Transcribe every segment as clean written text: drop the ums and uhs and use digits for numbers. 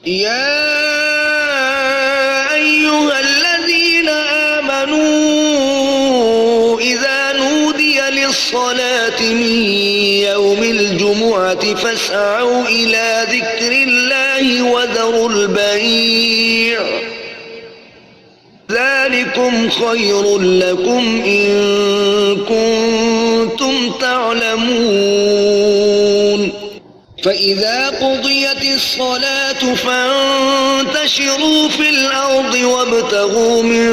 يا أيها الذين آمنوا إذا نودي للصلاة من يوم الجمعة فاسعوا إلى ذكر الله وذروا البيع ذلكم خير لكم إن كنتم تعلمون فإذا قضيت الصلاة فانتشروا في الأرض وابتغوا من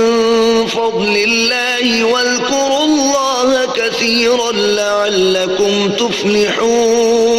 فضل الله واذكروا الله كثيرا لعلكم تفلحون.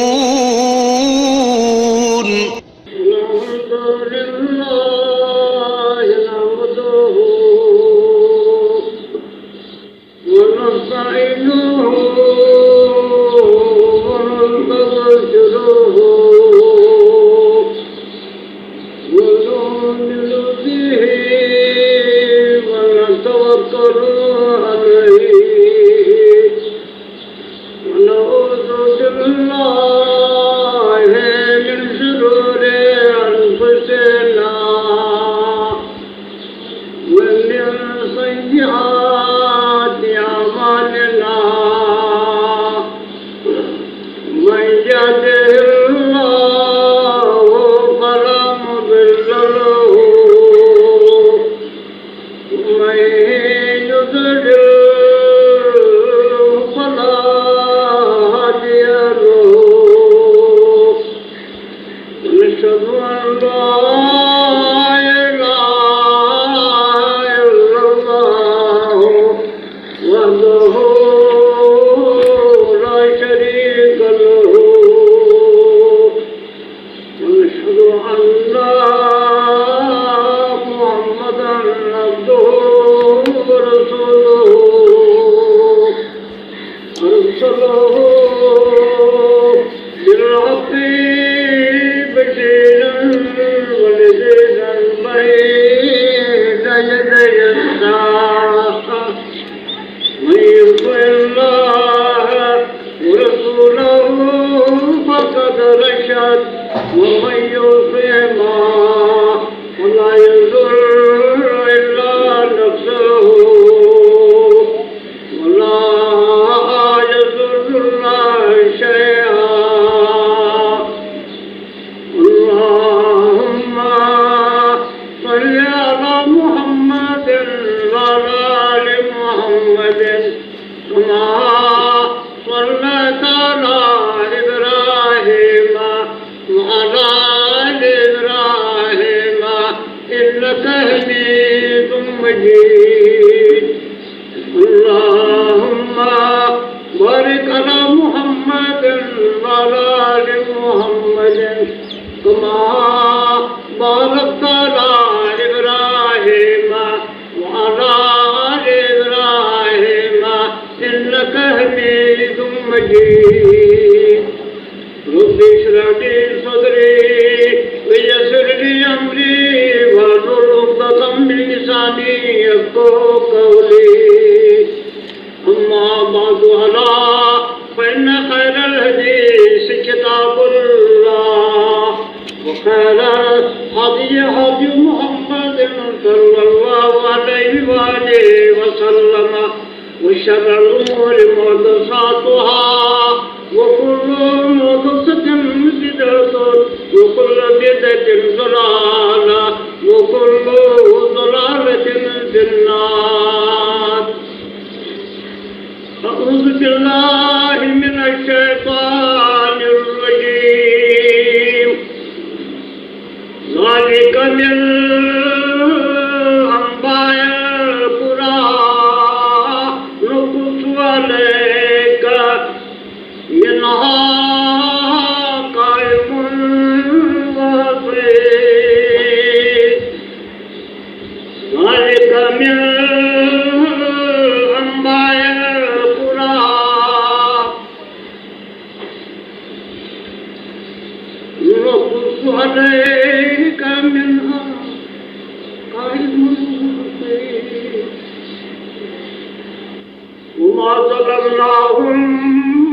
وما ظلمناهم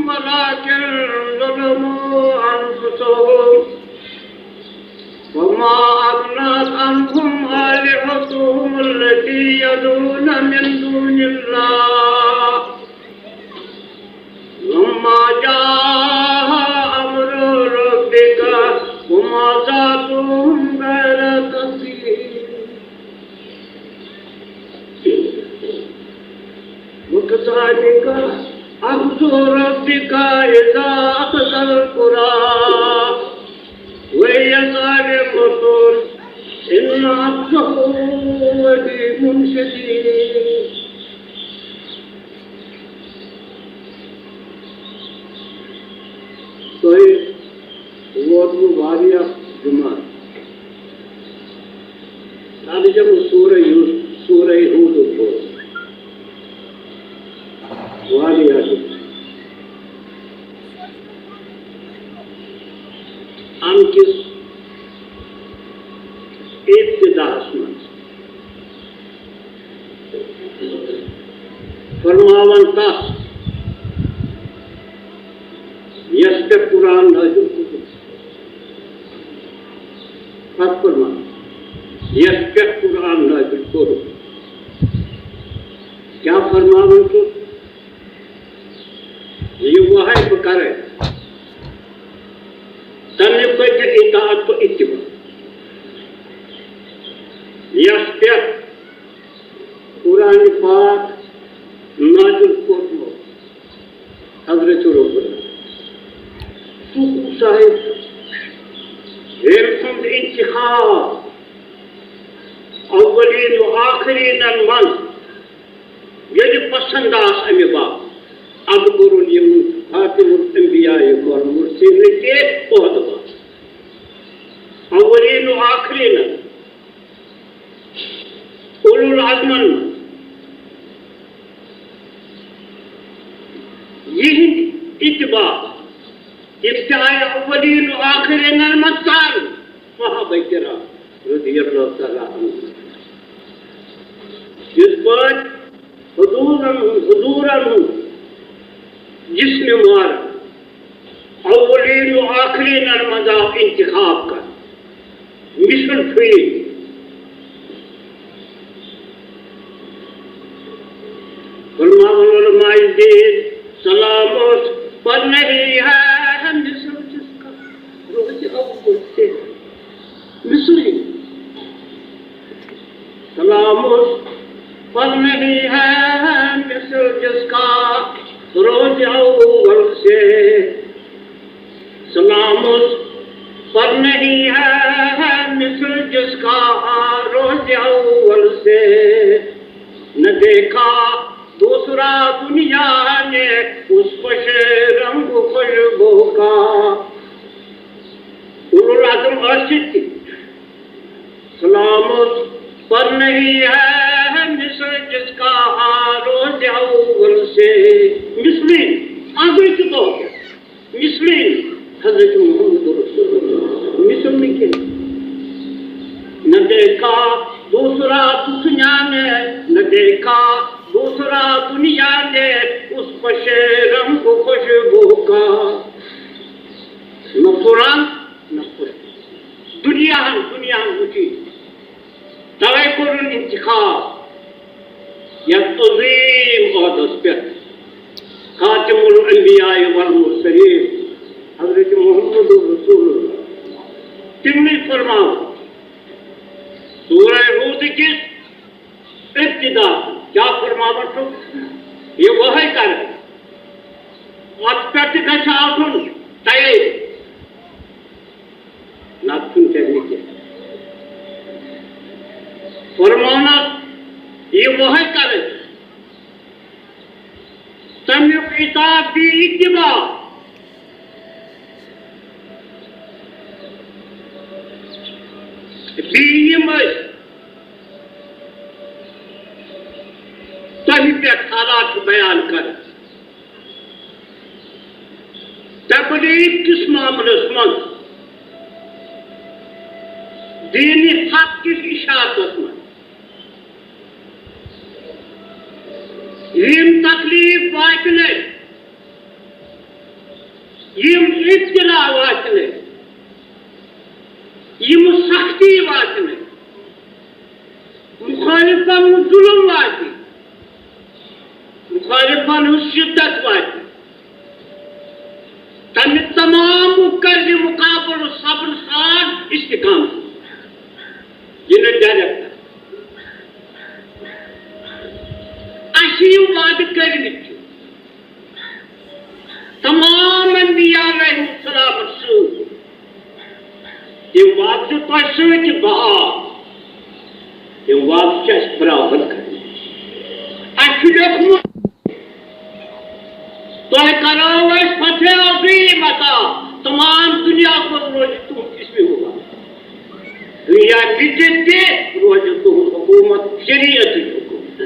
ولكن ظلموا أنفسهم وما أنهم آلهتهم التي يدعون من دون الله لما جاء أمر ربك وما زادوهم غير تتبيب وكذلك أخذ ربك إذا أخذ القرى وهي ظالمة إن أخذه أليم شديد. طيب وضو वारिया जुमा नाले जब सूरह हूद को वारिया हम किस इब्तिदास में फरमावन तास यस पे कुरान नाज़िल फरमा यस पे कुरान नाज़िल करो क्या फरमावन तो ये वही करे तने पर इताअत तो इत्तिबा यस पे कुरान पाक नाज़िल करो हज़रत रसूल साहिब हेरसुंद इंतखाब अव्वलीन व आखिरीन मन यदि पसंद आस अमे बाप अब करुन यम खातिमुल अंबिया और मुरसलीन के ओहदवा अव्वलीन व आखिरीन उलुल अज़्मन यही इत्तिबा इब्तिदाए अव्वलीन व आखिरीन मत्तान सहाबा किराम रज़ियल्लाहु तआला अन्हुम जिस पर हुजूरन जिसने मारा अव्वलीन व आखिरीन मज़ाब इंतखाब का मिशन हुई फरमावन उलमाए दीन सलामत पर नहीं है मिस्र जिसका रोज अव्वल से मिस्री सलामत पर नहीं है मिस्र जिसका रोज अव्वल से सलामत पर नहीं है मिस्र जिसका रोज अव्वल से न देखा दूसरा दुनिया ने उस खुश रंग खुशबू का उलुल अज़्म अर्शिद सलामत पर नहीं है मिस्र जिसका रोज अव्वल से मिस्लिन आगे चुका हो गया मिस्लिन हज़रत मोहम्मद रसूलुल्लाह मिस्र में क्या न देखा दूसरा दुनिया ने न देखा दूसरा दुनिया ने उस खुशे रंग खुशबू का न कुरान न दुनिया मुझी तवे कुरान इंतखाब या अज़ीम औदस पे खातिमुल अंबिया वल मुरसलीन हज़रत मोहम्मद रसूलुल्लाह तिमने फरमाओ सूरह हूद की इब्तिदा क्या फरमावन तो ये वही करे अत्पट गछाउन तय नाथुन कहने के फरमाना ये वही करे तमिक इताअत भी इत्तिबा तही पे हालात बयान कर तबलीग किस मामलस मन दीनी हक किस इशाअत मन यम तकलीफ वातने यम इब्तिला वातने यम सख्ती वातने मुसलमान जुल्म वाती, मुखालिफन शिद्दत वाती, तम तमाम कर मुकाबल सब्र सान इस्तिकामत यह डायरेक्ट अशी वाद कर तमाम अंबिया अलैहिस्सलाम ये वाद जो तुझ बहा ये वाद बराबर कर तुम करो फतेह अजीम अता तमाम दुनिया को रोज तुम इसमें होगा दुनिया जितने रोज तुम हुकूमत शरीयत हुकूमत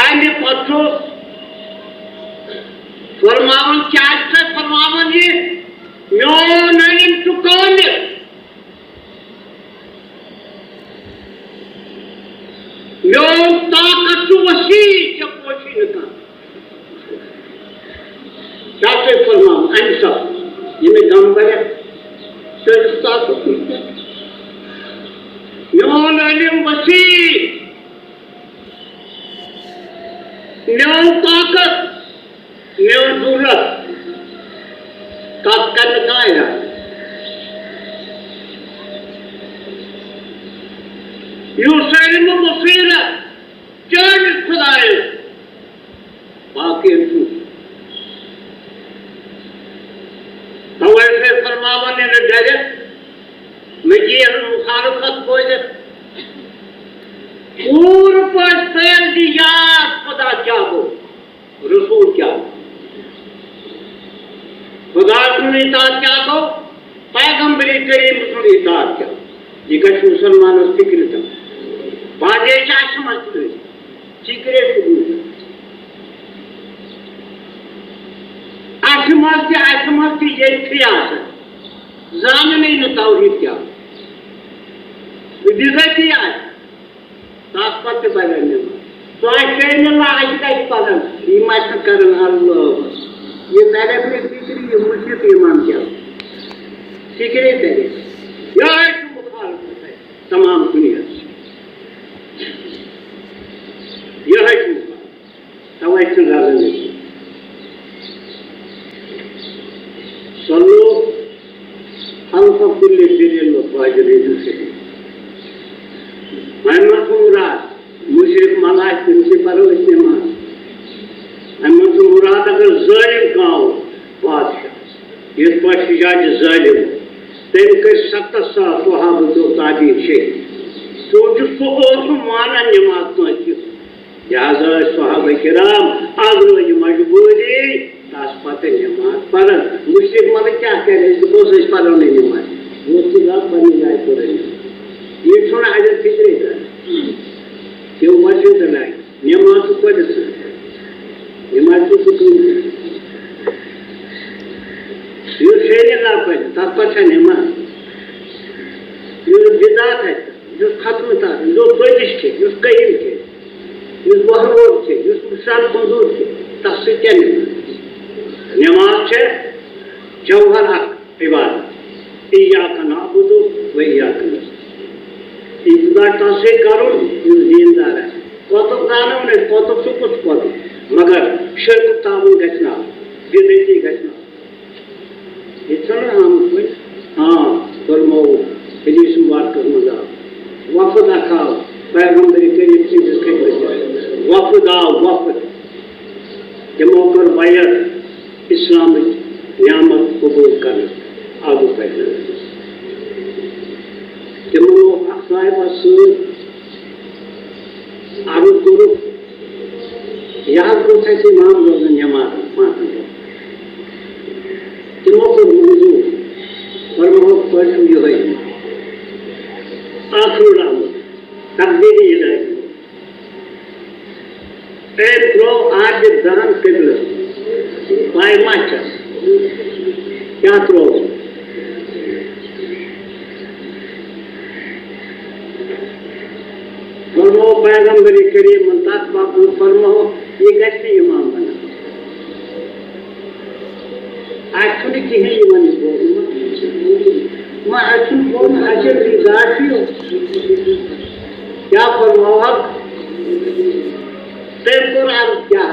अन्य पत्रों फरमावन क्या फरमावन ये म्योन इल्म चुकान म्योन ताकत वसी जब कोशी न क्या से फरमावन अंसा ये में काम करे म्योन इल्म वसी म्योन ताकत म्योन जरूरत ताकत कहाँ है यूसैलिम मुफीरत चंद खुदाए बाकी तो ऐसे फरमावन ने डरे मैं ये मुखालफत कोई दे पूर्व पर फैल दिया खुदा क्या हो रसूल क्या खुदा सुनी इताअत क्या को पैगंबरी करीम सुनी इताअत क्या ये कछ मुसलमान फिक्र था बाजे क्या समझते फिक्रे आसमस्ती ये खियास जान नहीं न तौहीद क्या विदिशती आज ताकत बदलने तो कहने आज का पदम ईमान करन अल्लाह ये पहले अपने फिक्री ये मुर्शिद ईमान क्या फिक्रे पहले यह मुखालिफत है तमाम दुनिया से यह तवज्जो डालने सल्लो अल्फा कुल्ले बिरिल वाजिले से मैं मुराद मुशरिक मलाक से परो इस्तेमाल मैं मुराद अगर जालिम गाँव बादशाह ये बादशाह जालिम तेन कर 70 साल सहाबा जो ताबीर शेख तो जो सोच माना नमाज तो लिहाजा सहाबा किराम आगरो ये मजबूरी तास पते नमाज पढ़न मुशरिक मतलब क्या कह रहे हैं तो सच पढ़ो नहीं नमाज वो सीधा बनी जाए तो रही ये थोड़ा हजर फिक्रे था क्यों मस्जिद लाए नमाज को पढ़ नमाज को सुकून ये शेर ला पढ़ तापचा नमाज ये बिदात है जो खत्म था जो कोशिश थे जो कहीं थे जो बहरोर थे जो मिसाल मंजूर थे तस्से क्या नमाज है जौहर हक इबादत इय्याका नअबुदु व इय्याका नस्तईन इबादत तस्से करो दीनदार है कत गानो ने कत सुकुत कत मगर शिरक ताबुन गछना बेदेती गछना इतना हम कोई हां फरमाओ हदीस मुबारक मजा वफद खाओ पैगंबर करीम से जिसके वफद आओ वफद के मौकर बायत इस्लाम नियामत कबूल करना आगू पैदा जमो अखसाय बसूर आगू गुरु यहाँ कुछ ऐसे इमाम लोग नमाज मानते हैं जमो को मंजूर और वो पढ़ जो है आखिर नाम तकदीरी इलाही एक प्रो आज दान किबला बाय माचा क्या प्रो फरमो पैगंबरी करीम मुंताज बापू फरमो ये कैसे इमाम बना एक्चुअली की है ईमान को मैं अचूक बोल अचल जाती हूँ क्या फरमाओ तेरे क्या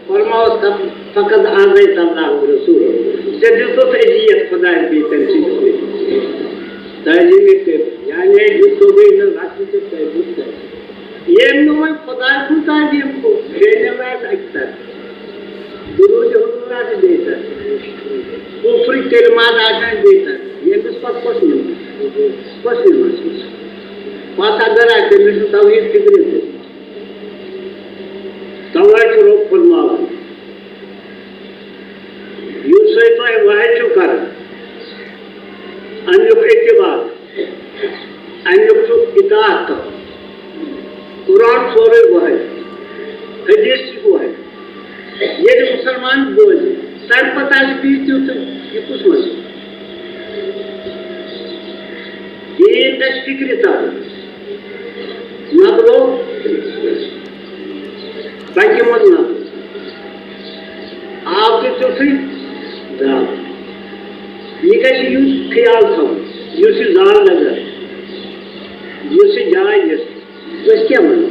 फरमाओ सब फकत आज़ अल्लाह रसूल से दिसो अजियत खुदा की तंसीब ताजीम के यानी जो भी न रास्ते से तैबूत है ये नोए खुदा को ताजीम को देने वाला अक्सर गुरु जो हुआ से देता ऊपरी कलमात आसान देता ये भी कुछ नहीं बात अगर आके मिल तौहीद कितने से तवैत रोक फरमाओ यूसे तो वह चुकर अन्युक इत्तिबार अन्युक इताअत कुरान सोरे वह हदीस वो है ये जो मुसलमान बोल सर पता भी क्यों ये कुछ मत ये तस्फिक्रिता नबलो बाकी मत ना आपके चौथी ये कैसे यूज ख्याल था यूसी जान लगा यूसी जाए बस क्या मन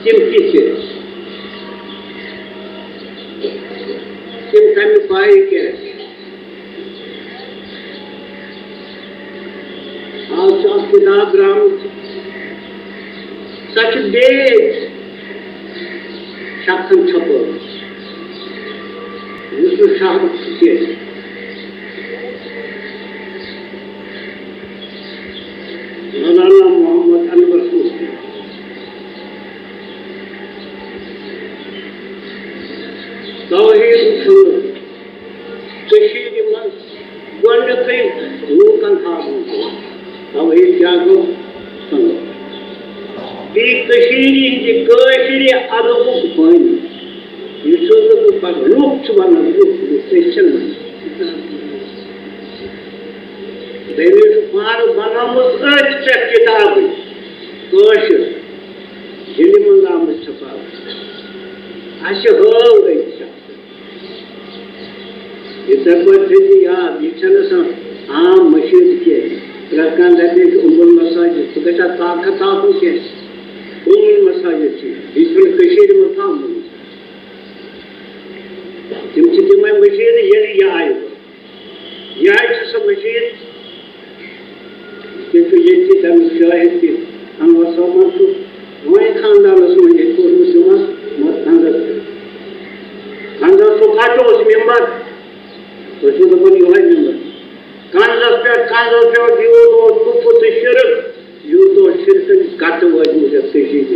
चिमटी से चिमटा में पाए क्या आप किताब राम सच दे शासन छपो विष्णु शाह के मौलाना मोहम्मद अनवर सूफी तौहीद सुन्नत कशीर मन गोंडे लूकन हाबू तौहीद क्या गो सुन्नत बी कशीर जी कशीर अदबुक बन ये सोच पर लूक बना लूक क्वेश्चन देवी मार बनामत अच्छ किताब कशीर जिले मंगाम छपा आशे हो अच्छा इधर पर थे यार ये सा आम मशीद के रकान रहते कि उम्र मसाजिद तो बेटा ताकत आपको के उम्र मसाजिद थी इसमें कशीर में था जिमची में मशीद ये आए सब मशीद कि तो ये थी तब शायद कि हम वसोमत तो वही खानदान उसमें एक और मुसलमान मत खानदान तो काटो उस मेंबर तो जो तो बनी है मेंबर कानदान पे दियो तो कुफर से शिरक यो तो शिरक काटो हुआ मुझे तेजी से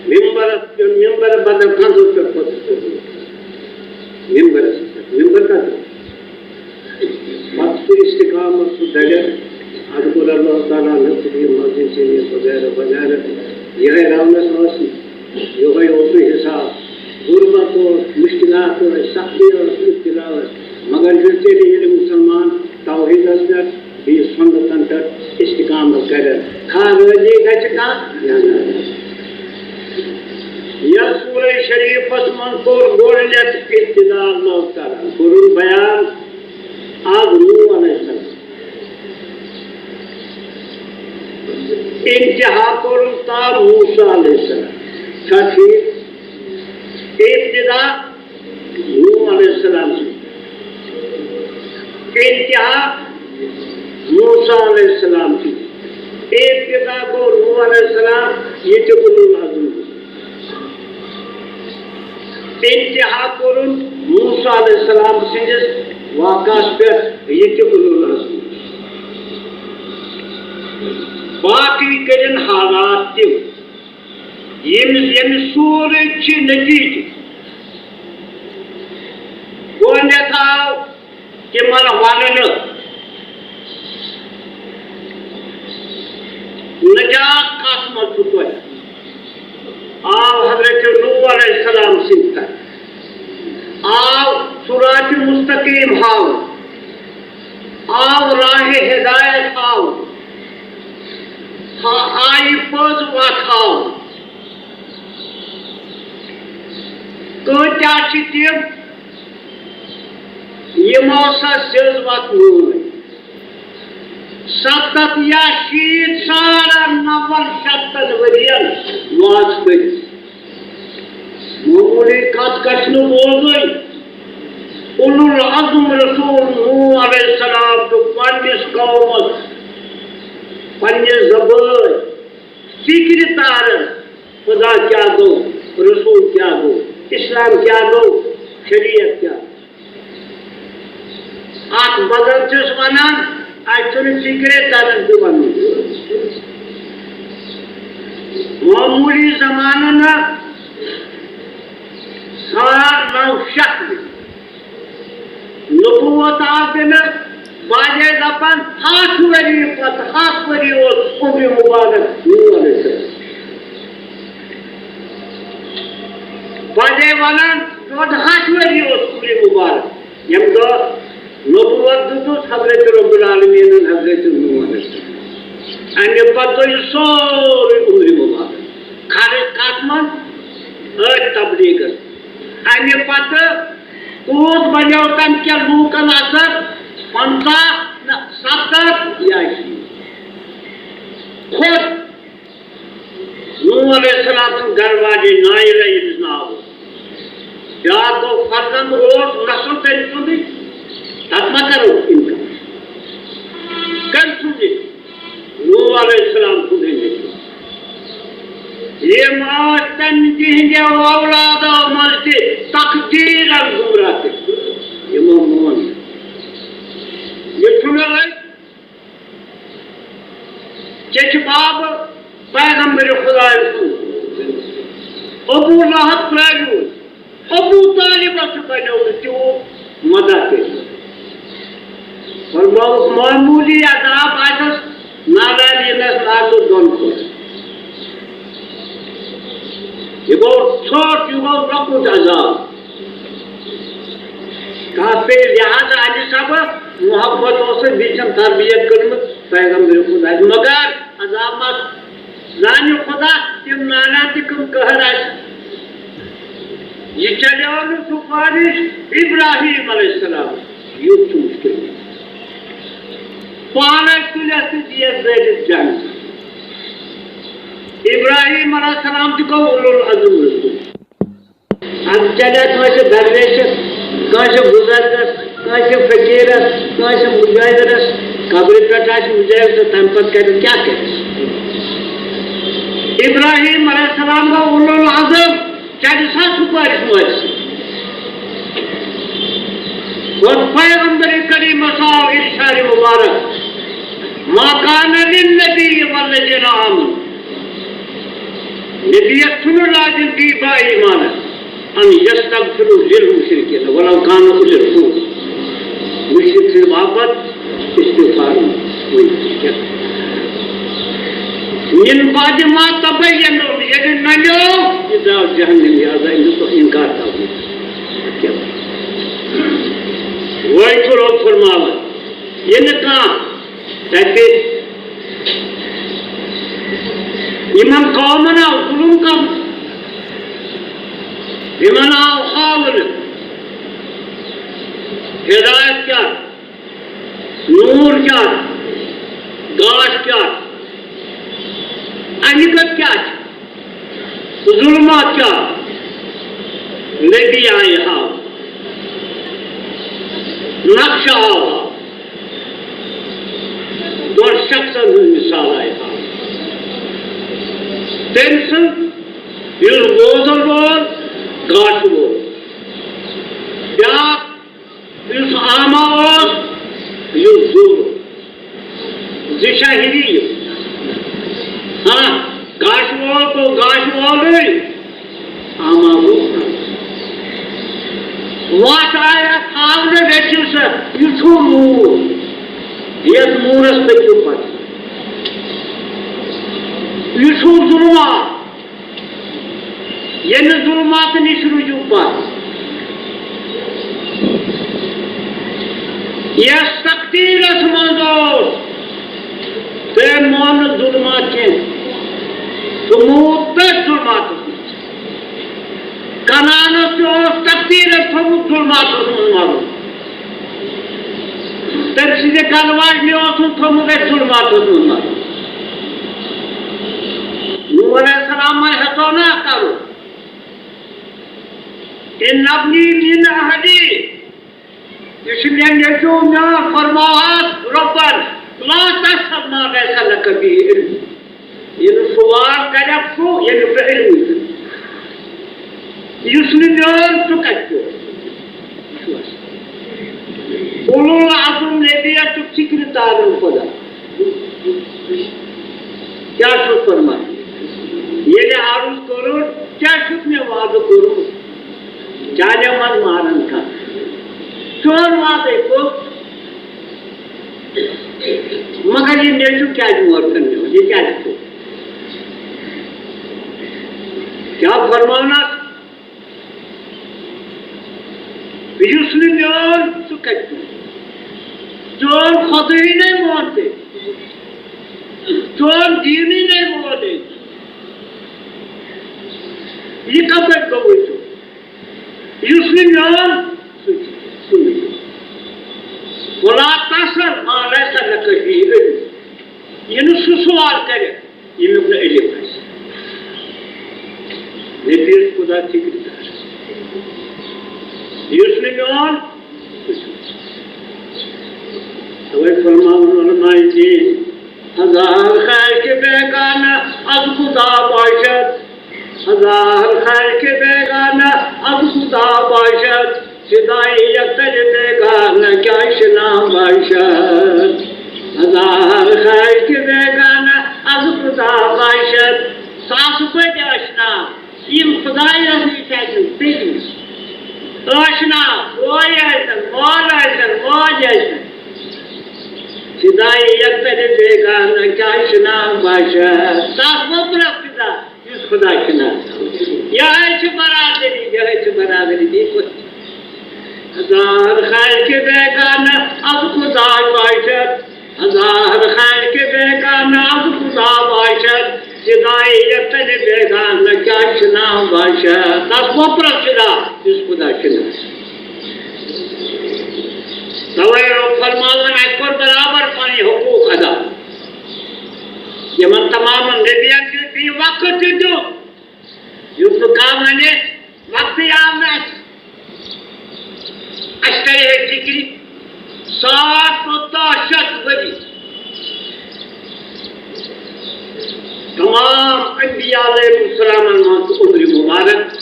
मेंबर बदल कानदान पे पहुंच मेंबर का मत इस्तिकामत दजर अदकुर अल्लाह ताला नफी मस्जिद से वगैरह यह रावनस वासी यो है ओपे हिसाब गुर्बत और मुश्किलात और सख्ती और इब्तिलात मगर जिसके लिए मुसलमान तौहीद पर भी सुन्नतन पर इस्तिकामत करे खा रोजी गच का यह सूरह शरीफ मंसूर गोलत इब्तिदा अल्लाह ताला कुरान बयान आज नूह अलैहिस्सलाम इंतहा करता मूसा अलैहिस्सलाम छठी इब्तिदा नूह अलैहिस्सलाम इंतहा मूसा अलैहिस्सलाम की इब्तिदा को नूह अलैहिस्सलाम ये तो उलुल अज़्म इंतहा करुन मूसा अलैहिस्सलाम सिंजिस वाकास पे ये तो उलुल अज़्म बाकी करें हालात तम ये सूर्य नतीजे गोंडा तम वन नजात कत मज आव हजरत नूह अलैहिस्सलाम सिंध आव सुरात मुस्तकीम हाव आव राह हिदायत हाव आई पज वाथाव तो क्या तम ये मौसा सिर्फ वक्त नूर 70 या 90 वरियन वाज कर मामूली कत कछन बोल उलुल अज़्म रसूल नूह अलैहिस्सलाम तो पन्निस कौमस पन्निस ज़बान फिक्र तार खुदा क्या दो रसूल क्या दो इस्लाम क्या दो शरीयत क्या आप बदल चुस वनान आज फिक्र तार मामूली जमाना ना 960 नबूवत दिन बाजे दपन 8 वरी पत 8 वरी उम्र मुबारक नूह अलैहिस्सलाम बाजे वालन 8 वरी उम्र मुबारक यम दो नबूवत दो हजरत रब्बुल आलमीन हजरत नूह अलैहिस्सलाम अन्य पतो सोर उम्र मुबारक खारे काटमन तबलीग अन्य पत कूद बनो तम क्या लूकन असर 50 70 या खुद नूह अलैहिस्सलाम घर वाले नाइल नाव क्या तो फर्जंद रोज नस्ल तेरी सुनी तत्मा करो इनका कल सुनी नूह अलैहिस्सलाम सुने ये मातन जिंदे औलाद मर्दे तकदीर गुमराते ये मोहन ये सुन रहे चच बाब पैगंबर खुदा अबू लहब प्रेगू अबू तालिब बनो तो मदद और मामूली अदाब आजस नालाली नालो दोन को ये बहुत छोट ये बहुत रकुत अजाब काफे लिहाजा आज सब मोहब्बतों से बीचम तरबियत कर पैगंबर खुदा मगर अजाब मत जाने खुदा तिम नाना तिकम कहर ये चले सुपारिश इब्राहिम अलैहिस्सलाम युग मुश्किल पाने तुले से दिए जंग इब्राहिम अलैहिस्सलाम को उलुल अज़्म रसूल अब चले तो ऐसे दरवेश कांसे बुजुर्ग कांसे फकीर कांसे मुजाहिद कब्र प्रकाश मुजाहिद तो तंपत कर क्या करे इब्राहिम अलैहिस्सलाम को उलुल अज़्म चले सा सुपारिश मुझ और पैगंबर करीम सल्लल्लाहु अलैहि मुबारक मा कान लिल्नबी वल्लज़ीना आमनु नबीयतुन लाजिम की बा ईमान अन यस्तगफिरु लिल मुशरिकीन वलौ कानु उली रसूल मुशरिक से वापस इस्तिगफार हुई क्या मिन बाद मा तबय्यन यदि नयो इदा जहन्नम यादा इनको इनकार था क्या वही तो लोग फरमावा ये न कहा कहते इमन कौमना जुल्म कम इमना खावल हिदायत क्या नूर क्या गाश क्या अनिकत क्या जुल्मा क्या नबी आए हाँ नक्शा आवा दो शख्स मिसाल आए हाँ Tension, you'll go the war, God war. Yeah, you'll arma war, you'll do. Zisha hiri. हाँ, God war तो God war नहीं, arma war. What I have found that you said, you should move. Yes, move respect to us. Yusuf zulma, yeni zulmatın işrucu var. Yes, takdir esmandos. Ben mon zulmatın. Tumut zulmatın. Kananı o takdir esmandos zulmatın. तमि गलवाज थोमुत जुलमात नूह अलैहिस्सलाम हेतो ना करो इन नबनी मिन Ahli इसलिए नेचो मैं फरमात रब्बन ला तसब मा लैसा luck बिही इल्म ये सवाल करक सो ये इल्म युस्न म्योन सु कतो उलुल आज़म नबिया तो फिक्र तारुल खुदा क्या छुट फरमा ये आरुज करो क्या छुट में वाद करो जाने मन मारन का चोर वादे को मगर ये नेचु क्या जुआर करने हो ये क्या देखो क्या फरमाना युस्न म्योन सु कतो चोर खुद ही नहीं बोलते चोर दीन ही नहीं बोलते ये कब तक कहो तो युस्न म्योन सुन बोला तसर माला सा लकही ये न सुसवाल करे ये में अपना इल्म है नेबियत खुदा फिक्रदार युस्न म्योन हजार खैर के बेगाना अब खुदा बाशत हजार खैर के बेगाना अब खुदा बाशत हिदायत बेगाना क्या इस्लाम बाशत हजार खैर के बेगाना अब खुदा बाशत सास पे आशना इम खुदाई रही चाहिए बिजनेस आशना मौज हिदायत बेगाना क्या इस्लाम बाशत सास वो प्रफिदा इस खुदा के नाम यह बरादरी देखो हजार खैर के बेगाना अब खुदा बाशत हजार खैर के बेगाना अब खुदा बाशत हिदायत बेगाना क्या इस्लाम बाशत सास वो प्रफिदा इस खुदा के नाम फरमावन अकबर बराबर पानी हुकूक अदा यमन तमाम नबियन के भी वक्त दो युद्ध काम ने वक्त आमना अशकरे है जिक्री 7 वरी तमाम अंबिया अलैहिस्सलाम उम्र मुबारक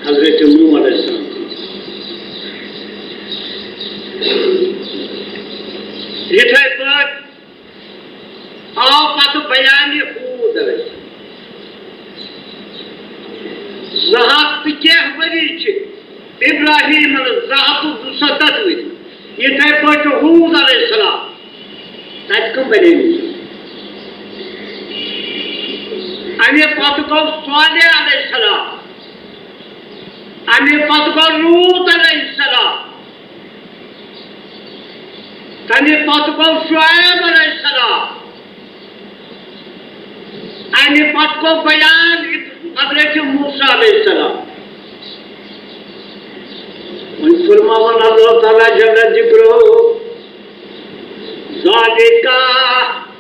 हजरत नूह अलैहिस्सलाम यथे पर आओ पत बयान हूद ज़हात के वरी इब्राहिम ज़हात 270 वरी यथे पर हूद अलैहिस्सलाम तत कम बने अने पत को सालेह अलैहिस्सलाम अने पत को लूत अलैहिस्सलाम तने पत को शुएब अलैहिस्सलाम अने पत को बयान हजरत मूसा अलैहिस्सलाम उन फरमावन अल्लाह ताला जल्ल जिक्रो ज़ालिका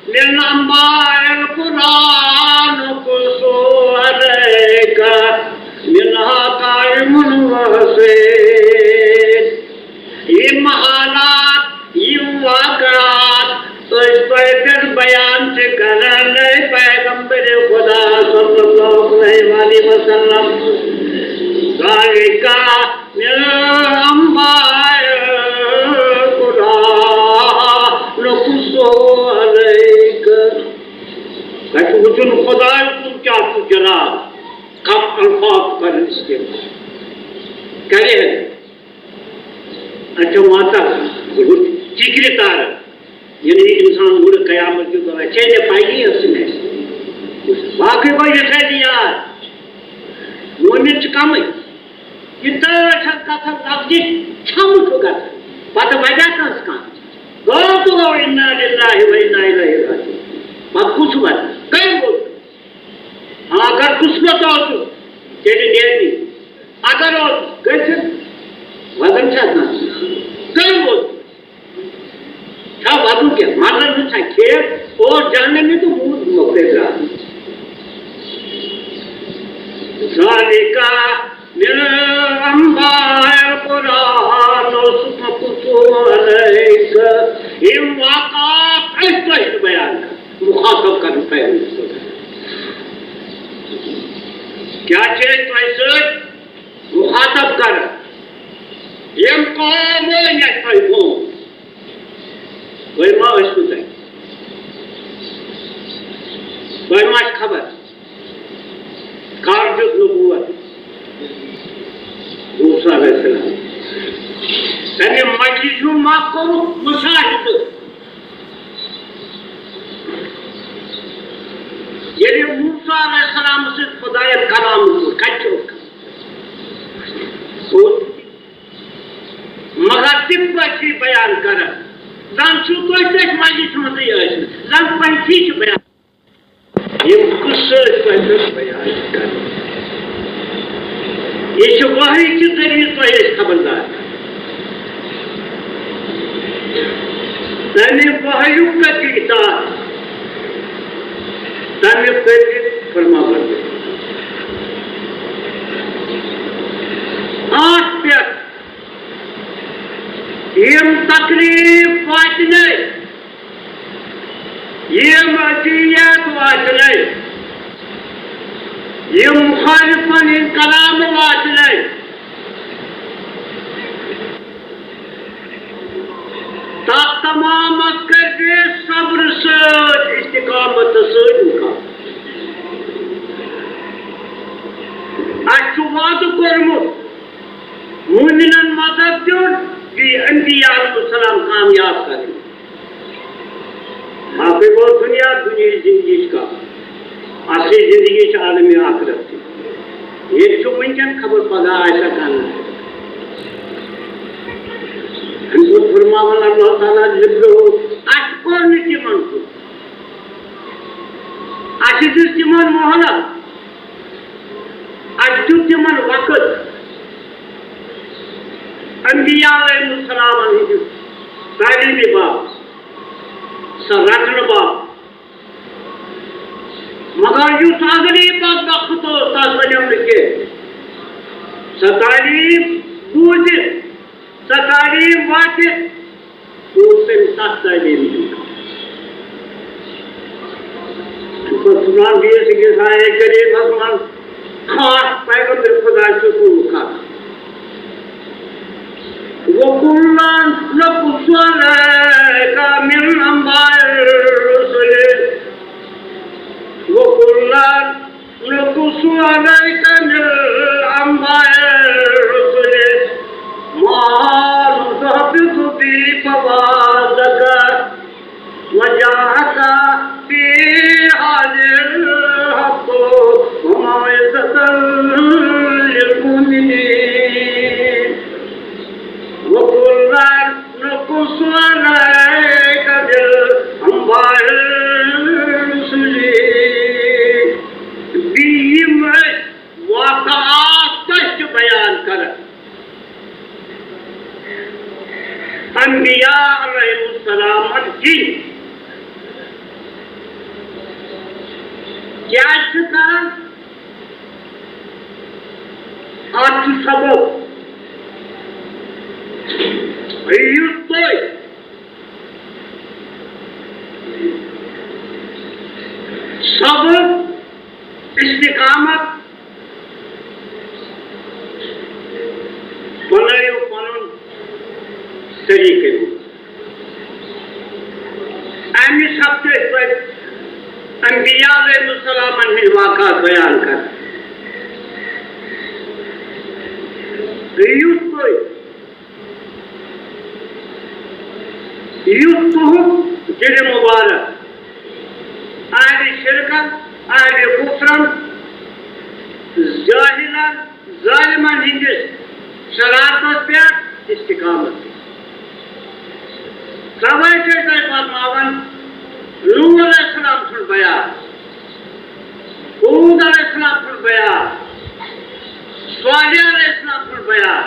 मिन अंबाइल कुरान कुसु अलैका मिनहा काइमुन व हसीन ये महालात वाक़यात तो इस पर बयान से करने पैगंबर खुदा सल्लल्लाहु अलैहि वसल्लम ज़ालिका मिन अंबाइल कुरान कुसु अलैका कचुन खुदा तुम क्या जरा कम अल्फाज पर इस्तेमाल करे अच्छा माता जिक्र तार यानी इंसान मुड़ कयामत की गवाह चेने पाई उसने वाकई को ये कह दिया मोमिन कम इतना अच्छा कथा लफ्ज़ छम चुका था पता वजह का उसका गो इन्ना लिल्लाहि व इन्ना इलैहि राजिऊन मत कुछ बात कई बोल अगर कुछ न तो तेरे देनी अगर और कैसे वजन चाहता कई बोल ने तो मूद मुक्तेदा ज़ालिका मिन अंबाइल कुरान सुमकुतु अलैका इन वाक़ात ऐसा ही बयान कर मुखातब कर पहले क्या चीज तो ऐसे मुखातब कर यम कौम या कोई कौम कोई माँ इसको दे कोई माँ खबर कारजुत नबूवत मूसा अलैहिस्सलाम तने मजलिसों माफ करो मुसाहिद ये मूसा अलैहिस्सलाम से खुदाए कलाम कच्चो मगर तिब्बती बयान कर जन छु कोई तक मजलिस में जन पंथी छु बयान ये कुछ बयान कर ये वही के जरिए तो ये खबरदार तने वही का किताब तने पे फरमा कर आज तक ये तकलीफ वाचने ये मजीयत वाचने ये मुखालिफन इन कलाम वाचने ता तमाम करके सब्र से इस्तिकामत से उनका अशुवाद कर्म मुमिनन मदद जोड़ कि अंबिया अलैहिस्सलाम कामयाब करें आपके बहुत दुनिया जिंदगी का असली जिंदगी से आलमी आखिरत थी ये जो वंचन खबर पदा ऐसा करना है हमको फरमावल अल्लाह ताला लिखो अशकोर की मन को आशिदुस की मन मोहला अजुब की मन वक्त अंबिया अलैहिस्सलाम तालीमी बाप सरकन बाप मगर यू सागरी बात बख्तो ताजवजम लिखे सतालीम बूझ सतालीम वाचित दूसरे साथ तालीम तो सुनान दिए सिखे साए करे भगवान खास पैगंबर खुदा से को मुखा वो कुल्लान नक़ुस्सु अलैका मिन अंबाइर रुसूल वो कुल्लान नक़ुस्सु अलैका मिन अंबाइर रुसूल मा नुसब्बितु बिही फवादका वजाअका बिहादिल हक़्क़ व मौइज़तन लिलमुमिनीन वकुल्लान नक़ुस्सु अलैका मिन अंबाइर रुसूल बीम वाक़आत तक बयान कर अंबिया अलैहिस्सलाम की क्या कारण आज सबब सबब इस्तिकामत बनायो कानून तरीके अमी सबसे अंबिया अलैहिस्सलाम वाक़ात बयान कर जिले मुबारक आदि शिरकत आदि कुफ्रन जाहिलन जालिमन हिंदिस शरारत पे इस्तिकामत सवाई के फरमावन नूह अलैहिस्सलाम सुन बयान हूद अलैहिस्सलाम सुन बयान स्वालिह अलैहिस्सलाम सुन बयान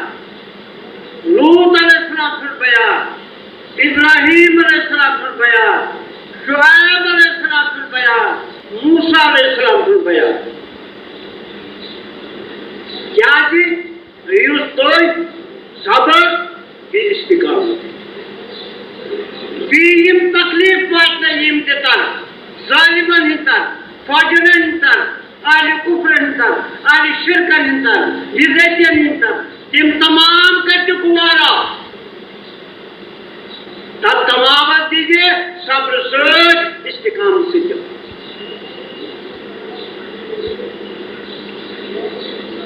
लूत अलैहिस्सलाम सुन बयान इब्राहीम अलैहिस्सलाम सुन बयान शुआइब अलैहिस्सलाम सुन बयान, मूसा अलैहिस्सलाम सुन बयान। क्या जी? युस तोय सबर की इस्तिकामत। यम तकलीफ वात यम दितन जालिमन हिंदन, फजरन हिंदन, आले कुफरन हिंदन, आले शिरकन हिंदन, इज्जतन हिंदन, तिम तमाम कर गुवारा। तब तमाम दीजिए सब्र से इस्तिकामत से।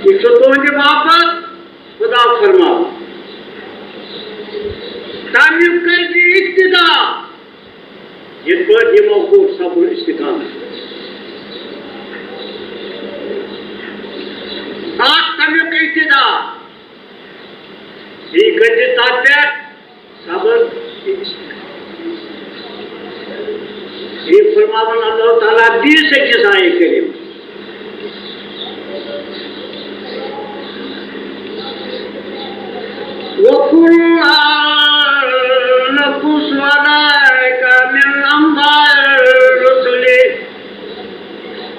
तुझे वापस खुदा फरमा तामीम कर दी इब्तिदा ये मौकूफ सब्र इस्तिकामत आठ तामीम का इब्तिदा ये गद्दे ताते सब्र ये फरमावन अल्लाह ताला दी से किसाए करीम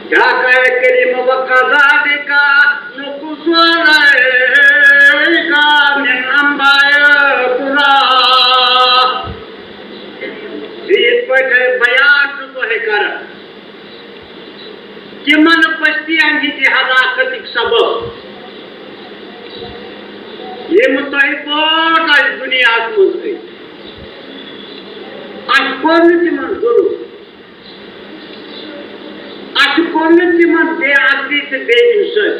क्या कहे करीम वक़ज़ालिका नुक़ुस्सु अलैका मिन अंबाइल क़ुरा। ये पढ़े बयान तो है कर कि मन बस्तियां की हलाकत सबब ये मुतहिबोट आज दुनिया मुझे आज कौन तिमन गुरु आज कौन तिमन बेअदबी से बेइंसाफ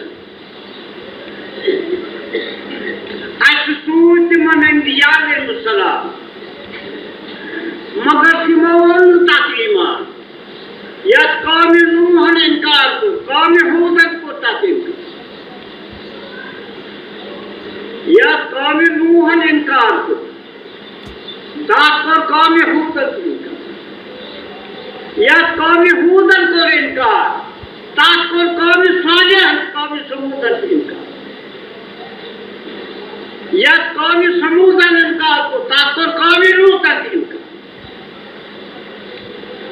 आज सूत तिमन अंबिया अलैहिस्सलाम मगर तिमन ताकीमा या कौम नूह ने इनकार को कौम हूद को ताकीम या कौम नूह ने इनकार को दाकर कौम हूद इनकार या कौम हूदन को इनकार ताकर कौम सालिह कौम समूदन इनकार या कौम समूदन इनकार को ताकर कौम लूतन इनकार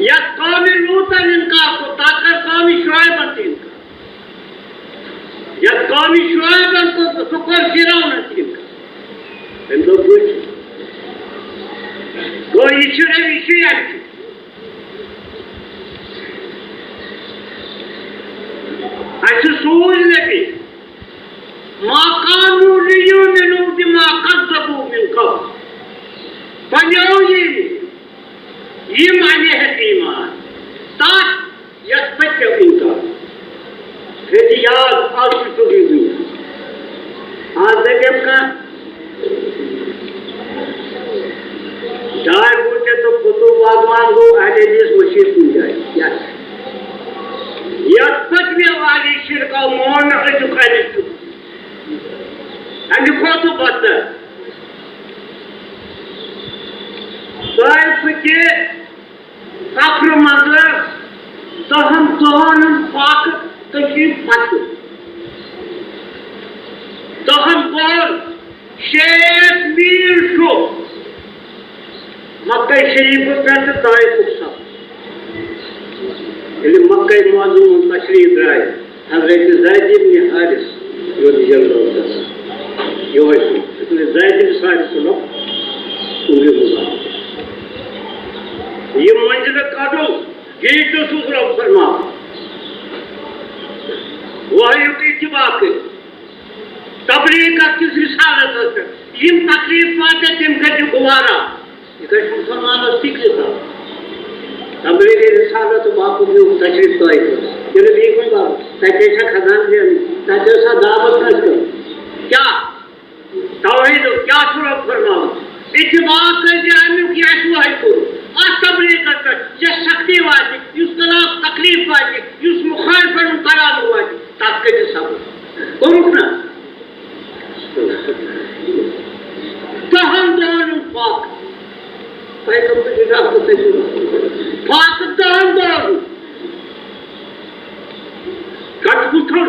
या कौम लूतन इनकार को ताकर कौम शुआइब इनकार या कौमी शुआइबन को सुकर फिरौन इनका इन लोग कुछ वो इशू यानी ऐसे सोच लेके माकानू लियो मिनू दिमा कज़्ज़बू मिन क़ब्ल पंजाओ ये माने है ईमान ताक यस्पत्य इनका याद आज चुकी हुई आज देखें का जाए बोलते तो खुदू बागवान को आगे जिस मशीन सुन जाए यह पचने वाली शिरका मोन है जो खाने को तो बता दायफ के सफर मंजर तो हम दोनों पाक तशरीफ पाते तो हम बोल शेख मीर शो मक्का शरीफ पर दायफ सब मक्का मौजूद तशरीफ राय हजरत ज़ैद इब्न हारिस रज़ियल्लाहु अन्हु यो है इसलिए ज़ैद इब्न हारिस को उनके मुबारक ये मंजिल काटो गेट तो सुसरा फरमा वही की इत्तिबा के तबलीग का किस रिसालत है इन तकलीफ पाते तिम के गुवारा ये मुसलमान सीख लेता तबलीग रिसालत बापू की तशरीफ तो आई ये देख में बात ताकि खजान दे ताकि सा दावत न कर क्या तौहीद क्या सुरत फरमाओ इत्तिबा कर जाने की आशा है को तबलीग कर ये शक्ति वाली उस खिलाफ तकलीफ वाली उस मुखालिफन कलाम वाली ताकि सब करूँ ना तो हम दोनों पाक पैगंबर की राह से पाक दोनों कटपुथुर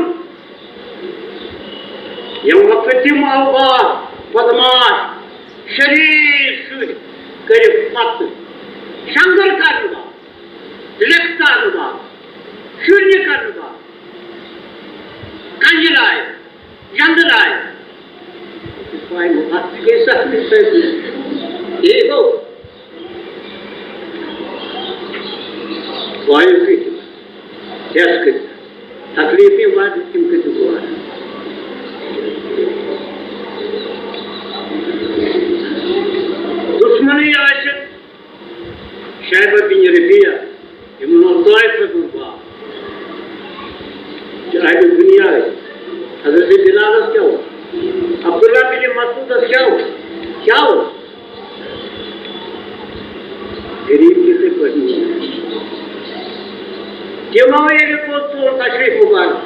ये वक्त मावा बदमाश शरीर करे मत शंकर का रुबा लिखता रुबा ये सख्त फैसले ये हो वायु की कैस कर तकलीफें बाद किनके दुआ है दुश्मनी आशक शैबत बिन रबिया इब्न ताइफ बिन बा चाहे दुनिया है हजरत बिलाल क्या हो अब्दुल्ला बिन मसूद क्या हो गरीब किसे पढ़नी है क्यों ये को तो तशरीफ मुबारक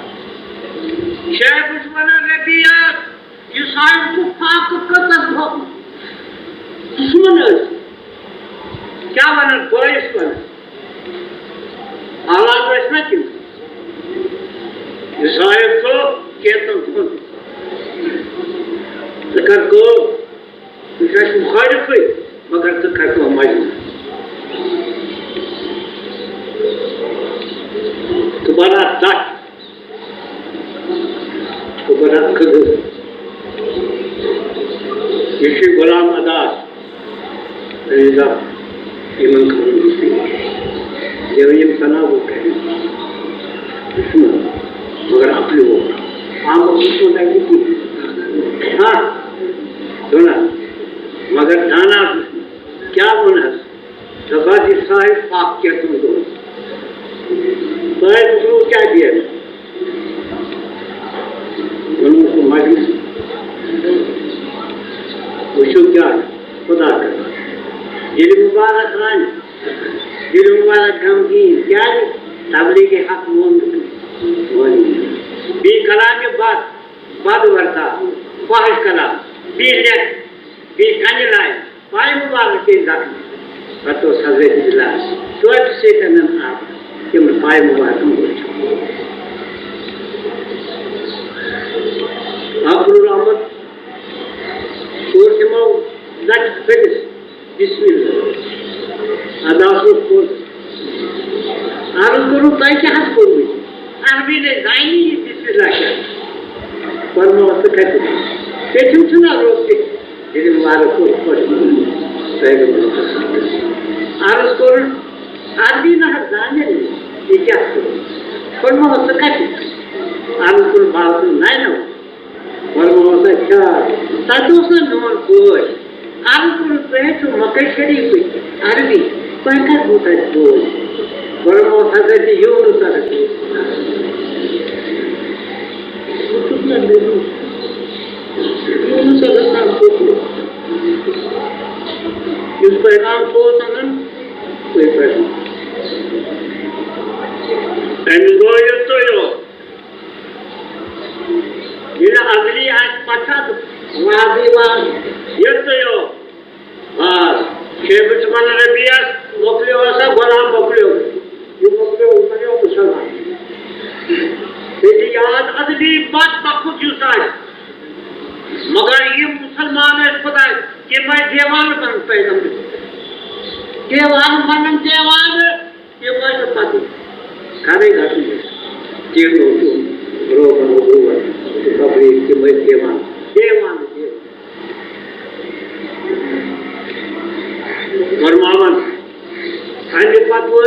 शेख दुश्मन रबिया युसाइब को फाक कतल हो दुश्मन क्या बना बॉयस बना हालात रचना क्यों युसाइब को कहता हूँ ذكر को विशेष मुखालिफ है मगर ذكر को हमारी तुम्हारा दाट तुम्हारा कदर यशी गुलाम अदास रेजा इमन करूँगी जब ये सना वो कहें दुश्मन मगर अपने वो आम दुश्मन लगी थी हाँ सुना मगर जाना क्या बोला रबाजी साहिब पाक क्या तुम दो साहिब उसको क्या दिया उनको मजलिस उसको क्या खुदा कर दिल मुबारक रान दिल मुबारक गमगीन क्या तबलीग के हक मोन बी कला के बाद वर्ता ख्वाहिश कला बी लेख बी कंजलाए पाए मुबारक के दाखिल बतो सजे दिला तो से कनन आप कि मैं पाए मुबारक हूँ अब्दुल रहमत कोर्स में लट फिनिश बिस्मिल्लाह अदासु कोर्स आरु करूँ ताई क्या हाथ करूँ अरबी ने जाइनी बिस्मिल्लाह क्या पर मैं वक्त कहते हैं पेचुं चुना रोकते जिन्हें मुबारक को पैगंबर आरु करूँ अरबी ना हर जाने नहीं ये क्या करूँ पर मैं वक्त कहते आरु करूँ बात नहीं ना पर मैं वक्त क्या तातों से नॉन कोई आरु करूँ पेचुं मकई शरीफ अरबी पैकर होता है बोल पर मैं वक्त कहते यूं उतार इस पैगाम को संगन कोई पैगाम एंगोय तो यो ये अगली आज पछात वादीवान ये तो यो हाँ शेख उस्मान रबिया मोकले वाला गुलाम मोकले ये मोकले उन्होंने मुसलमान तेरी याद अगली बात बखुद यूसाई मगर ये मुसलमान है खुदा कि मैं देवान बन पैगंबर देवान बनन देवान ये मैं तो पाती करेगा तू ये रो तो कबरी कि मैं देवान फरमावन खाने पात वो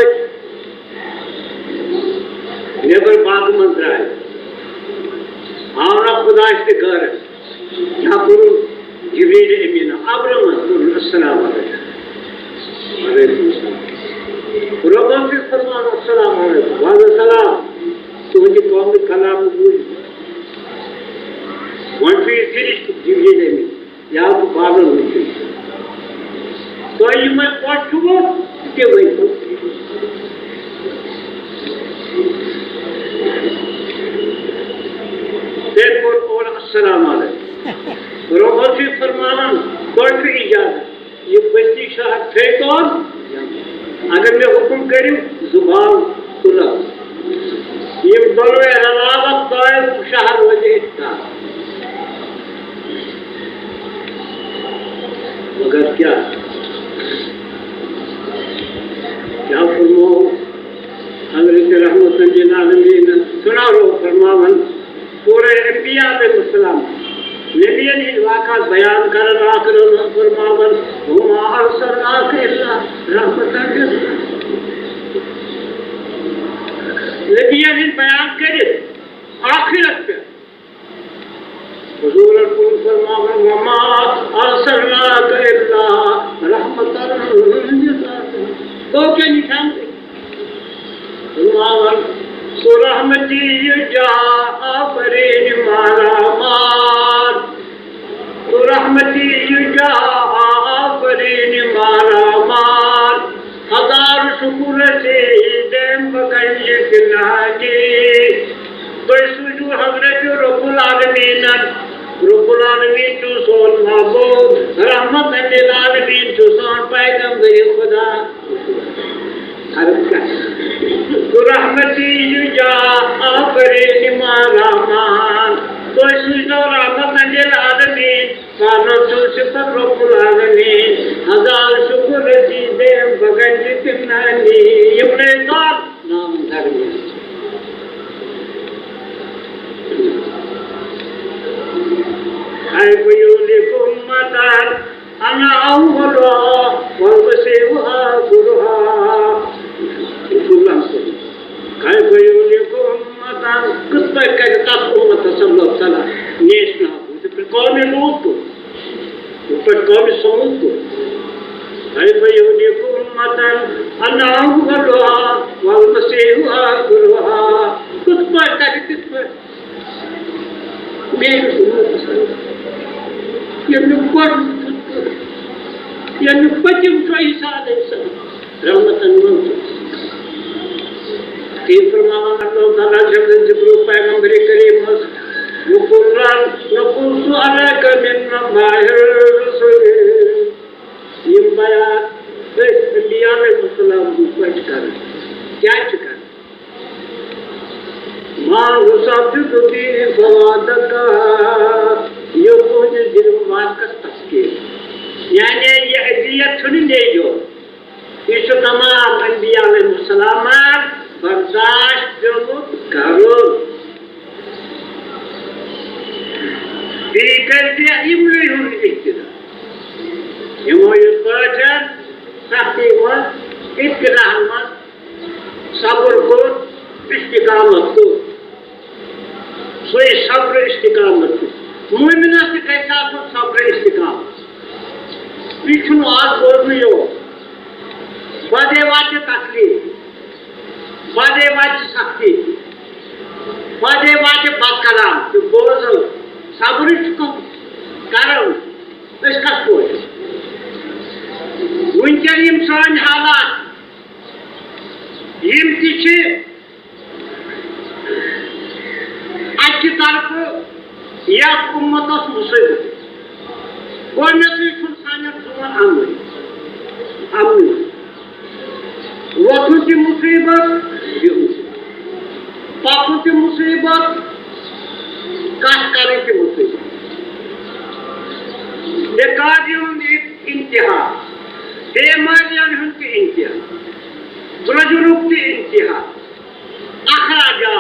नेबर बाग मंत्र है आवना खुदा इसके घर है यहाँ करूँ जिब्रील अमीन अब्राम अस्सलाम वालेकुम रब्बा फिर फरमान अस्सलाम वालेकुम वालेकुम सलाम तो मुझे कौम में कलाम बोल वन फिर जिब्रील अमीन यहाँ तो बादल होती तो ये मैं पहुँचूँ के वही देखो और अस्सलाम वालेकुम रोमोसी फरमान कोई भी इजाजत ये बच्ची शाह थे कौन अगर मैं हुक्म करूं जुबान खुला ये दोनों हलावत दायर शहर वजह था मगर क्या फरमाओ हज़रत रहमतुल्लिल आलमीन सुना रो फरमावन पूरे अंबिया पे मुसलमान नबियन हिंद वाक़ात बयान करन आखिरन फरमावन हुमा अरसलनाका इल्ला रहमतन लिल नबियन हिंद बयान करित आखिरत पे हुजूर फरमावन हुमा अरसलनाका इल्ला रहमतन लिल तो क्या निशान थे फरमावन सुरहमती जाफरीन मारामार सुरहमती जाफरीन मारामार हजार शुक्र से देम बगंज किनाजी तो सुजू हजरत रब्बुल आलमीन तो सोन महबूब रहमत लिल आलमीन तो सोन पैगंबर खुदा रहमती जाफरीन मारामार तो सुजू रहमत लिल आलमीन कानो तो सिफत रब्बुल आलमीन हजार शुक्र से देम बगंज किनाजी इब्ने ज़ात नाम धर्मी अना अव्वलुहा वमसीहुहा आखिरुहा किस पर कहता उम्मत सल्लल्लाहु अलैहि वसल्लम नेशना तो कौम लूत को ऊपर कौम समूह को अना अव्वलुहा वमसीहुहा आखिरुहा किस पर कहते किस पर मेरे yani pacim to Isa alayhi salam rahmatan ke firman Allah taala jabal jibril paygambari kareem wa qur'an naqus alaka min mahir rasul ये बयान इंडिया में मुसलमान कुछ कर क्या चुका मां शब्द दुखी फवाद का ये कुछ जिरमात का तस्कीर यानी ये अजियत सुनी दे जो इस तमाम अंबिया में मुसलमान बर्दाश्त करो दीकर दिया इमली हुई इक्तिदा ये मोये पहचान साथी हुआ इक्तिदा हुआ सब्र को इस्तिकामत को सोई सब्र इस्तिकामत को मुमिना से कैसा तो सब्र इस्तिकामत पिछुन आज बोल रही हो बदे वाचे तकलीफ बदे वाचे शक्ति बदे वाचे बात कलाम तो बोल सब्र को कारण इसका कोई उनके इंसान हालात यम तिछे अच्छी तरफ या उम्मतस मुसीबत गोडनेथुय छुन साने जुमन आमनी वोथु की मुसीबत पापु की मुसीबत काशकारी की मुसीबत बेकारियों इंतहा बेमारियों की इंतहा द्रजुरुक की इंतहा अखराजा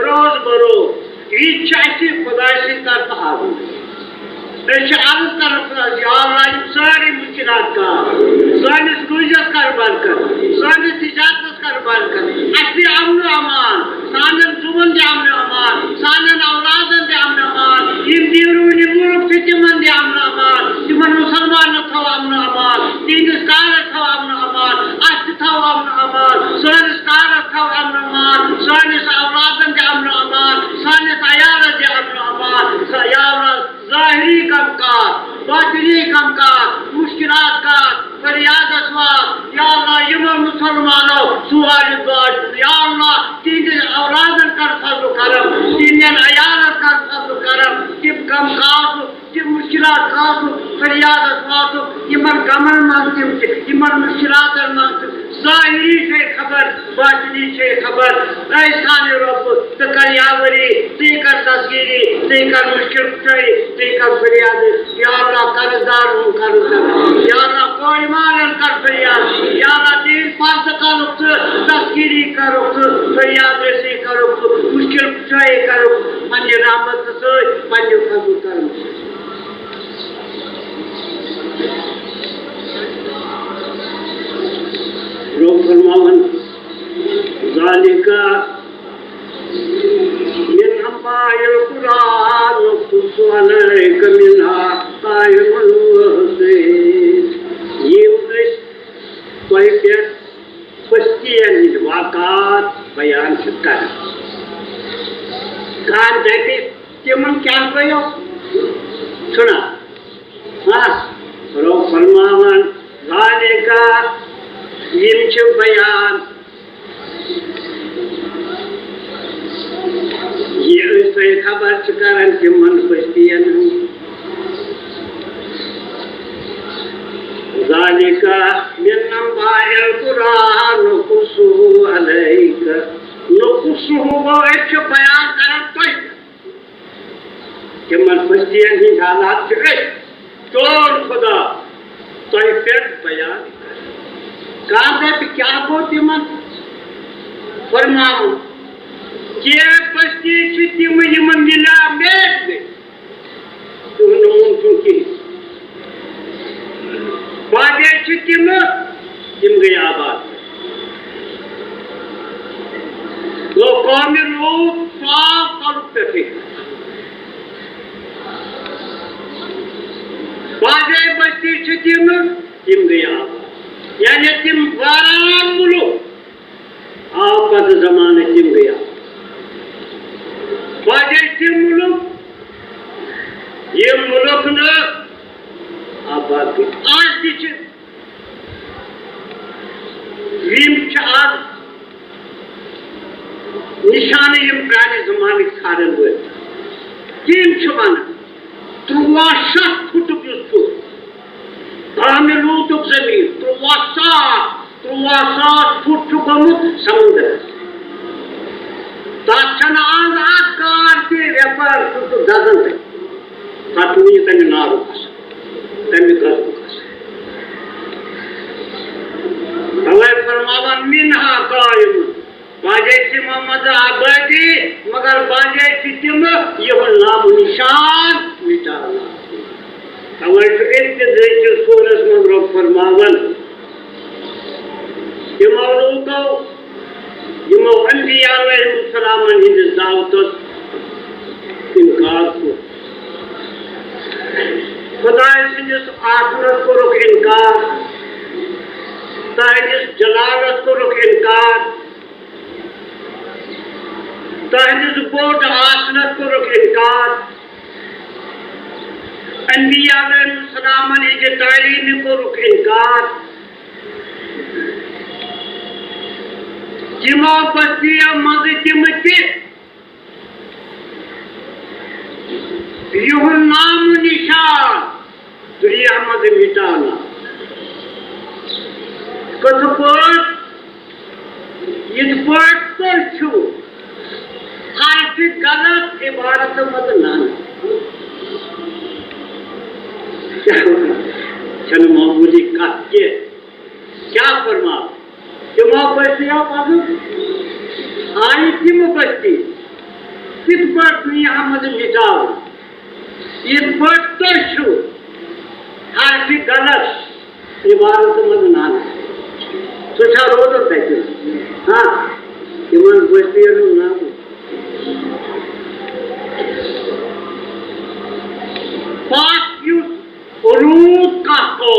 रोज बरोज इच्छासी खुदाई तरफ आगुन अर्ज कर सारी मुश्किलात का सानिस गुजर कर बंद कर सानिस इजाजत कर बंद कर असली अमन अमान सानन जुमन दे अमन अमान सानन औलादन दे अमन अमान इन दीरुनी मुल्क से तिमन दे अमन अमान तिमन मुसलमान थव अमन अमान दीन कार थव अमन अमान अस्त थव अमन अमान सानिस कार थव अमन अमान सानिस औलादन दे अमन अमान सानिस अयाल दे अमन अमान या ज़ाहिरी कमकार बातिनी कमकार मुश्किलात का फरियाद असवाब या अल्लाह यमन मुसलमानों सुहाल बात या अल्लाह तीन औलादन कर फज़ल करम तीन अयाल कर फज़ल करम किब कमकार किब मुश्किलात का फरियाद असवाब यमन गमन मांगते यमन मुश्किलात मांगते ज़ाहिरी से खबर बातिनी से खबर ऐसान रब तकरियावरी तेकर तस्कीरी तेकर मुश्किल कुचाई तेकर फरियाद या अल्लाह कर्जदार हूँ कर्जदार या अल्लाह कोई मालन कर फरियाद या अल्लाह तीन पांच का रुख तस्कीरी का रुख फरियाद से का रुख मुश्किल कुचाई का रुख पंजे रहमत से पंजे फजल कर गयो सुना हाँ रो फरमावन ज़ालिका यिम छ बयान ये से खबर चकरन के मन पस्तियन ज़ालिका मिन नबाइल कुरान नुकुसु अलैका नुकुसु वो एक बयान करन तो कि मन पस्तियन ही हालात के कौन खुदा तो पेट बयान कहा क्या बोती मन फरमाओ के पस्ती तिम यमन मिला मेट में तुम नमून चुकी बाजे तिम गई आबाद वो कौमी रूप साफ करूप थे बाजे बस्ती तिम गई आबाद यानी तिम वारान मुलुक आपद जमाने तिम गया बाजे तिम मुलुक ये मुलुक न आबाद आज आज निशान प्राने जमाने खारन हुए किम वन 13 फुट तामे लूटुक जमीन 13 फुट गमुत समुद्र तन आज आकार के व्यापार दजन तमी तमें नारू तमें गर्व तवे फरमावन मिनहा कायम बाजे मोहम्मद आबादी मगर बाजे तिम यह नाम निशान मिटाना तवे सूरस मजरो फरमावन यमो लोगो यमो अंबिया अलैहिस्सलाम हिंद दावत इनकार को खुदा सिंस आखरत को रुक इनकार तहदिस जलालत को रुक इनकार तहदिस बोट आसनत को रुक इनकार अंबिया अलैहिस्सलाम के तालीम को रुक इनकार जिमा बस्तिया मज तिम यह नाम निशान दुनिया मज मिटाना कथ तो गलत इबारत मत नाना चल मामूली कथ के क्या फरमा जमा बस्तिया मज आई तिम बस्ती कित पर दुनिया मज मिटाओ ये तो हर गलत इबारत मत नाना सुठा रोज होता है हाँ इमान बस्ती नाम रूप का को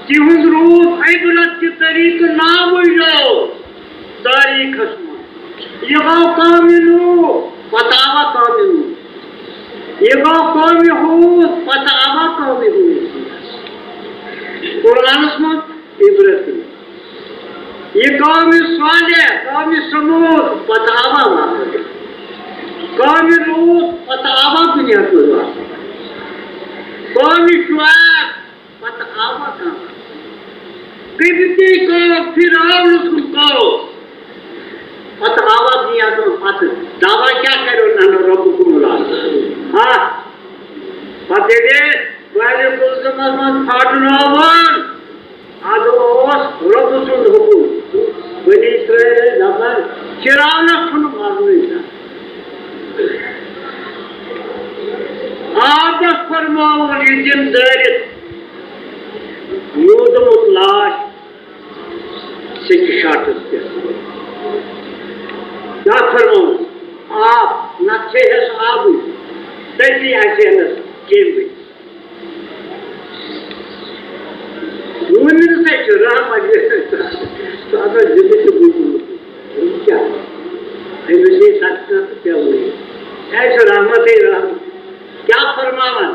तिहुद रूप इबरत की तरीक ना बुझो तारीख यह कामिलू पतावा कामिलू यह कौमी हो पतावा कौमी हो कुरान में इबरत ये कौमी स्वाले कौमी समूह पतावा कौमी रूप पतावा दुनिया को कौमी शुआब पतावा का किबती को फिर को पतावा दुनिया को पत दावा क्या करो ना रब को मुला हाँ पते दे वाले को समझ फाटनावन आदोस रब सुन हुकुम बनी इस्राएल नबर चिराना सुन मारने आप फरमाओ जिन दरित यूद मुतलाश से शाटस क्या फरमाओ आप नक्शे है साहब तैसी ऐसे न केम भी वुमेन से चुरा मजे तो अगर जिंदगी बुझ क्या है मुझे सच क्या हुई ऐसे रहमत ही रहमत क्या फरमावन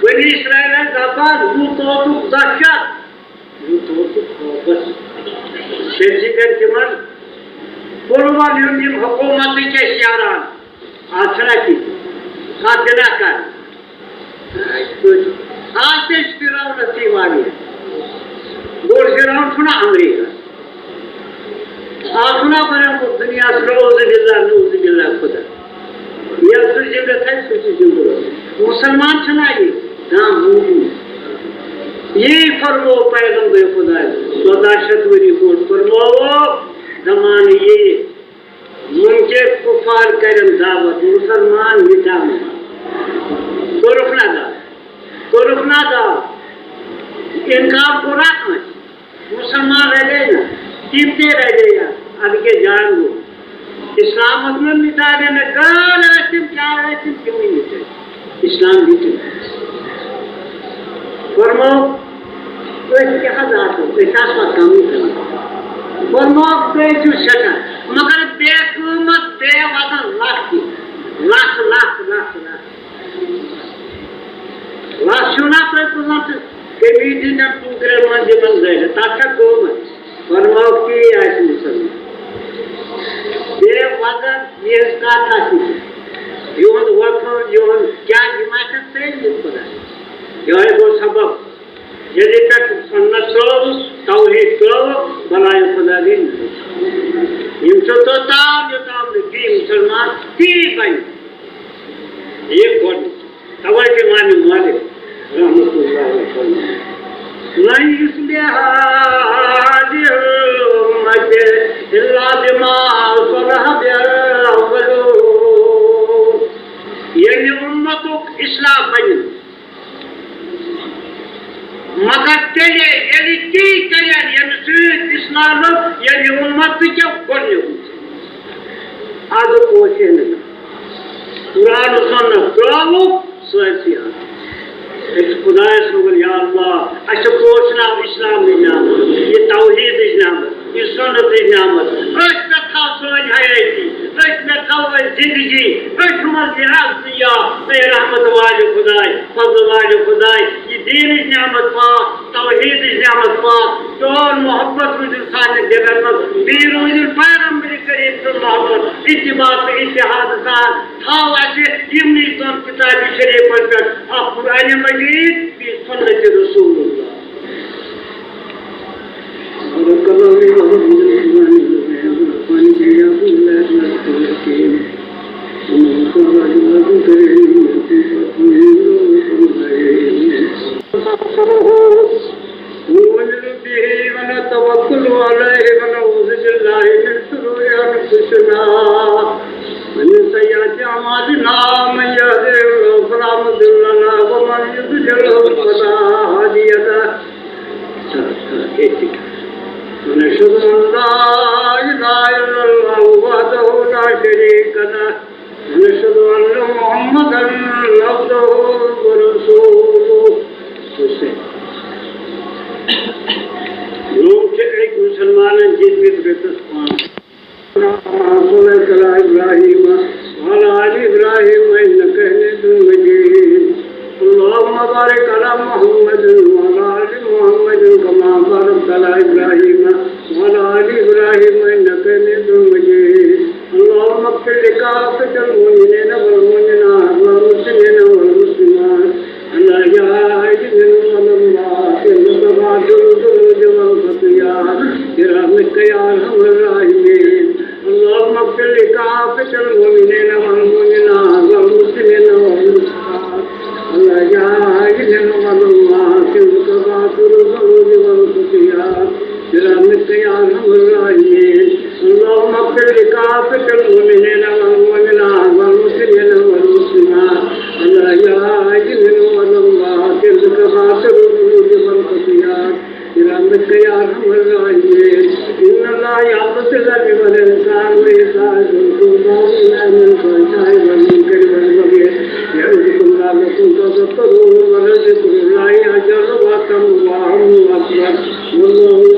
बनी इसराइल दफात यू तो दहशत यू तो खौफ शेर तिमन पुलवान यम हुकूमत के शारान आछना की साधना कर आज फिराउन थी वाली बोल फिराउन छुना अमरीका आखना बने दुनिया नूज़ बिल्ला खुदा ये जिंदत है सुची जिंदगी मुसलमान छना ये फरमो पैगंबर खुदा 1400 वरी कोट फरमो जमान ये मुझे कुफार करम दावत मुसलमान मिटाम कोरुखना दा इनकार को रखना मुसलमान रह गए ना टीमते रह गए अब के जान लो इस्लाम मतलब मिटा देने गाल ऐसिम क्या ऐसिम क्यों नहीं मिटे इस्लाम मिटे फरमो तो इसके हज़ार हो एहसास मत कमी करना फरमो बेचू शटा मगर बेक़ीमत बेवजन लाख शुना तो कुछ कमीटी न टुकड़े मंजे बन गए ताकत को मत फरमो की ऐसी मुसलमान बेवजन ये काटा सी योन वफर योन क्या हिमायत से खुदा यह वो सबब यदि तक सुन्नत तौहीद को बनाए खुदा दिन इन तो ताम जो ताम दी मुसलमान ती बन एक कोड तवल के माने मालिक रहमतुल्लाह अलैहि नहीं इसमें हाजिर उम्मत इल्ला बिमा सलह बिअवलो ये उम्मत इस्लाम बनी मगर तेरे यदि की करे यदि इस्लाम यदि उम्मत के कोने आज कोशे नहीं कुरान सुन्नत प्रावो सोचिया एक खुदा सुबह या अल्लाह अच्छा कोशना इस्लाम में नाम ये तौहीद इस्लाम ये सुन्नत इस्लाम बस था सोच है इसमें था जिंदगी बस मर्जियात दिया मेरे रहमत वाले खुदाई फजल वाले खुदाई ये दीन इस्लामत पा तौहीद इस्लामत पा तो मोहब्बत में इंसान ने जगत बीर उजर पैगंबर करीम की मोहब्बत इत्तिबा पे इत्तिहाद सा था वाजे इमनी तो किताब शरीफ पर आप कुरान मजीद भी सुन्नत रसूलुल्लाह और कलामी Wallahu